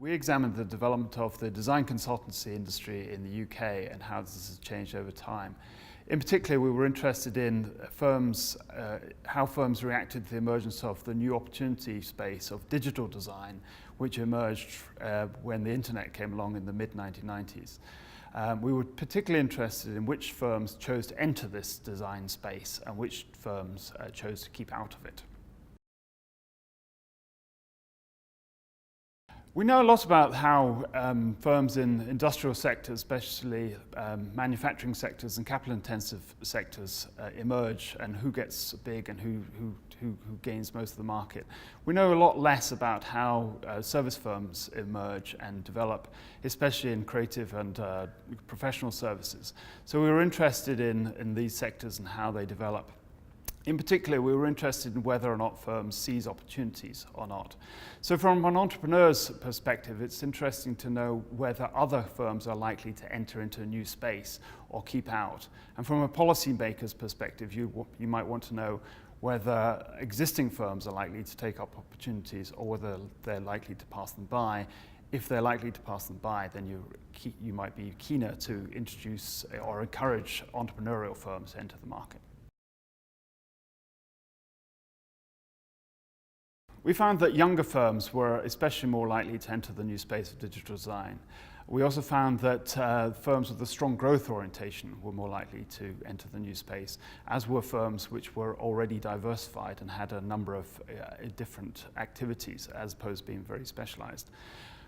We examined the development of the design consultancy industry in the UK and how this has changed over time. In particular, we were interested in how firms reacted to the emergence of the new opportunity space of digital design, which emerged when the internet came along in the mid-1990s. We were particularly interested in which firms chose to enter this design space and which firms chose to keep out of it. We know a lot about how firms in industrial sectors, especially manufacturing sectors and capital-intensive sectors, emerge, and who gets big and who gains most of the market. We know a lot less about how service firms emerge and develop, especially in creative and professional services. So we were interested in these sectors and how they develop. In particular, we were interested in whether or not firms seize opportunities or not. So from an entrepreneur's perspective, it's interesting to know whether other firms are likely to enter into a new space or keep out. And from a policymaker's perspective, you might want to know whether existing firms are likely to take up opportunities or whether they're likely to pass them by. If they're likely to pass them by, then you might be keener to introduce or encourage entrepreneurial firms to enter the market. We found that younger firms were especially more likely to enter the new space of digital design. We also found that firms with a strong growth orientation were more likely to enter the new space, as were firms which were already diversified and had a number of different activities, as opposed to being very specialized.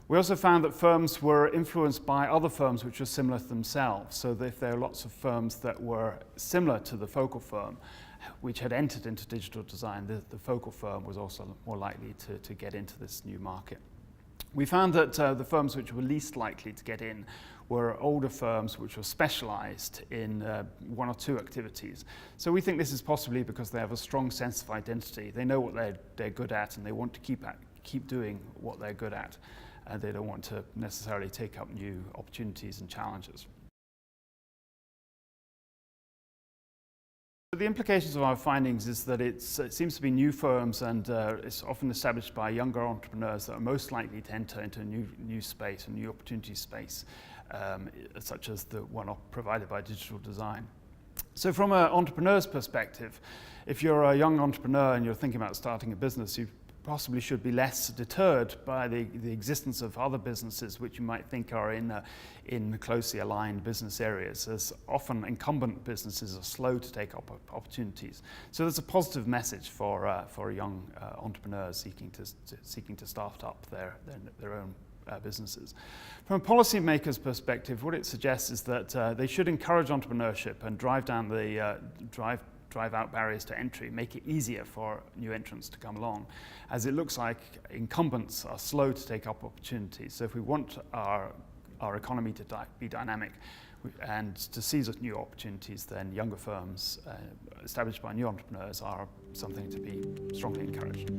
We also found that firms were influenced by other firms which were similar to themselves, so that if there are lots of firms that were similar to the focal firm, which had entered into digital design, the focal firm was also more likely to get into this new market. We found that the firms which were least likely to get in were older firms which were specialized in one or two activities. So we think this is possibly because they have a strong sense of identity. They know what they're good at, and they want to keep doing what they're good at. They don't want to necessarily take up new opportunities and challenges. The implications of our findings is that it seems to be new firms, and it's often established by younger entrepreneurs that are most likely to enter into a new space, a new opportunity space, such as the one provided by digital design. So from an entrepreneur's perspective, if you're a young entrepreneur and you're thinking about starting a business, you possibly should be less deterred by the existence of other businesses which you might think are in closely aligned business areas, as often incumbent businesses are slow to take up opportunities. So there's a positive message for young entrepreneurs seeking to start up their own businesses. From a policymaker's perspective, what it suggests is that they should encourage entrepreneurship and drive out barriers to entry, make it easier for new entrants to come along, as it looks like incumbents are slow to take up opportunities. So if we want our economy to be dynamic and to seize new opportunities, then younger firms established by new entrepreneurs are something to be strongly encouraged.